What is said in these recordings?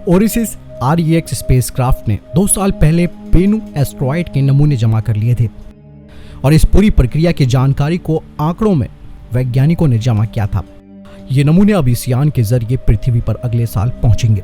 ओरिसिस REX spacecraft ने 2 साल पहले बेनू एस्ट्रॉयड के नमूने जमा कर लिए थे और इस पूरी प्रक्रिया की जानकारी को आंकड़ों में वैज्ञानिकों ने जमा किया था। ये नमूने अब इस यान के जरिए पृथ्वी पर अगले साल पहुंचेंगे,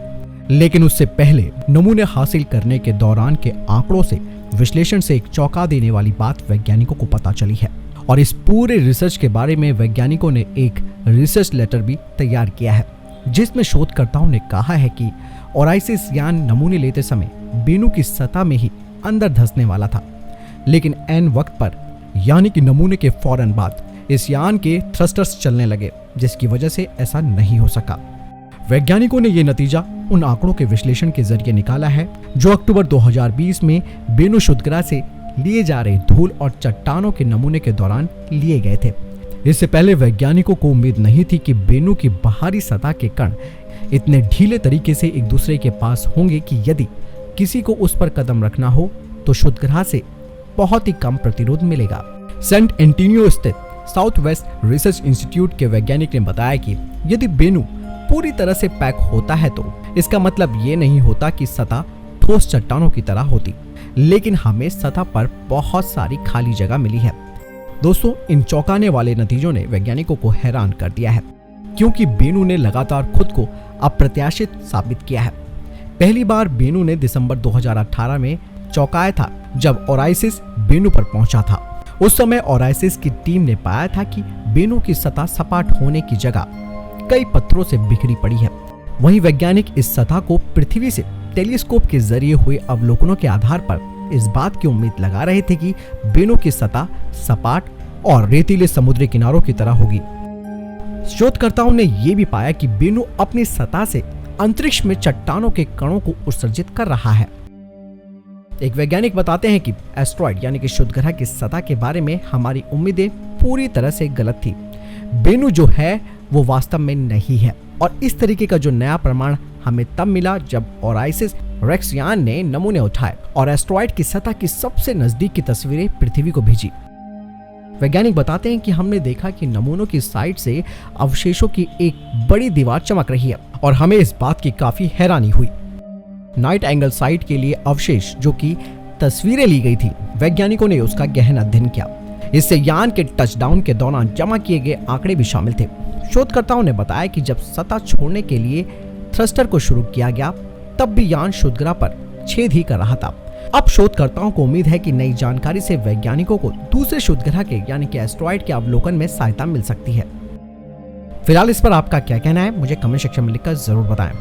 लेकिन उससे पहले नमूने हासिल करने के दौरान के आंकड़ों से विश्लेषण से एक चौंका देने वाली बात वैज्ञानिकों को पता चली है। और इस पूरे रिसर्च के बारे में वैज्ञानिकों ने एक रिसर्च लेटर भी तैयार किया है, जिसमें शोधकर्ताओं ने कहा है कि ओराइसिस यान नमूने लेते समय बेनू की सतह में ही अंदर धंसने वाला था, लेकिन ऐन वक्त पर यानी कि नमूने के फौरन बाद इस यान के थ्रस्टर्स चलने लगे, जिसकी वजह से ऐसा नहीं हो सका। वैज्ञानिकों ने यह नतीजा उन आंकड़ों के विश्लेषण के जरिए निकाला है जो अक्टूबर 2020 में बेनू क्षुद्रग्रह से लिए जा रहे धूल और चट्टानों के नमूने के दौरान लिए गए थे। इससे पहले वैज्ञानिकों को उम्मीद नहीं थी कि बेनू की बाहरी सतह के कण इतने ढीले तरीके से एक दूसरे के पास होंगे कि यदि किसी को उस पर कदम रखना हो तो क्षुद्रग्रह से बहुत ही कम प्रतिरोध मिलेगा। सेंट एंटोनियो स्थित साउथ वेस्ट रिसर्च इंस्टीट्यूट के वैज्ञानिक ने बताया कि यदि बेनू पूरी तरह से पैक होता है तो इसका मतलब ये नहीं होता कि सतह ठोस चट्टानों की तरह होती, लेकिन हमें सतह पर बहुत सारी खाली जगह मिली है। दोस्तों, इन चौंकाने वाले नतीजों ने वैज्ञानिकों को हैरान कर दिया है, क्योंकि बेनू ने लगातार खुद को अप्रत्याशित साबित किया है। पहली बार बेनू ने दिसंबर 2018 में चौंकाया था जब ओराइसिस बेनू पर पहुंचा था। उस समय ओराइसिस की टीम ने पाया था कि बेनू की सतह सपाट होने की जगह कई पत्थरों से बिखरी पड़ी है। वहीं वैज्ञानिक इस सतह को पृथ्वी से टेलीस्कोप के जरिए हुए अवलोकनों के आधार पर इस बात की उम्मीद लगा रहे थे कि बेनू की सतह सपाट और रेतीले समुद्री किनारों की तरह होगी। शोधकर्ताओं ने यह भी पाया कि बेनू अपनी सतह से अंतरिक्ष में चट्टानों के कणों को उत्सर्जित कर रहा है। एक वैज्ञानिक बताते हैं कि एस्ट्रॉयड यानी कि क्षुद्रग्रह की सतह के बारे में हमारी उम्मीदें पूरी तरह से गलत थी। बेनू जो है वो वास्तव में नहीं है, और इस तरीके का जो नया प्रमाण हमें तब मिला जब ओराइसिस रेक्स यान ने नमूने उठाए और एस्ट्रॉयड की सतह की सबसे नजदीक की तस्वीरें पृथ्वी को भेजी। वैज्ञानिक बताते हैं कि हमने देखा कि नमूनों की साइड से अवशेषों की एक बड़ी दीवार चमक रही है और हमें इस बात की काफी हैरानी हुई। नाइट एंगल साइट के लिए अवशेष जो कि तस्वीरें ली गई थी, वैज्ञानिकों ने उसका गहन अध्ययन किया। इससे यान के टचडाउन के दौरान जमा किए गए आंकड़े भी शामिल थे। शोधकर्ताओं ने बताया कि जब सतह छोड़ने के लिए थ्रस्टर को शुरू किया गया तब भी यान क्षुद्रग्रह पर छेद ही कर रहा था। अब शोधकर्ताओं को उम्मीद है कि नई जानकारी से वैज्ञानिकों को दूसरे क्षुद्रग्रह के यानी कि एस्ट्रॉयड के अवलोकन में सहायता मिल सकती है। फिलहाल इस पर आपका क्या कहना है, मुझे कमेंट सेक्शन में लिखकर जरूर बताएं।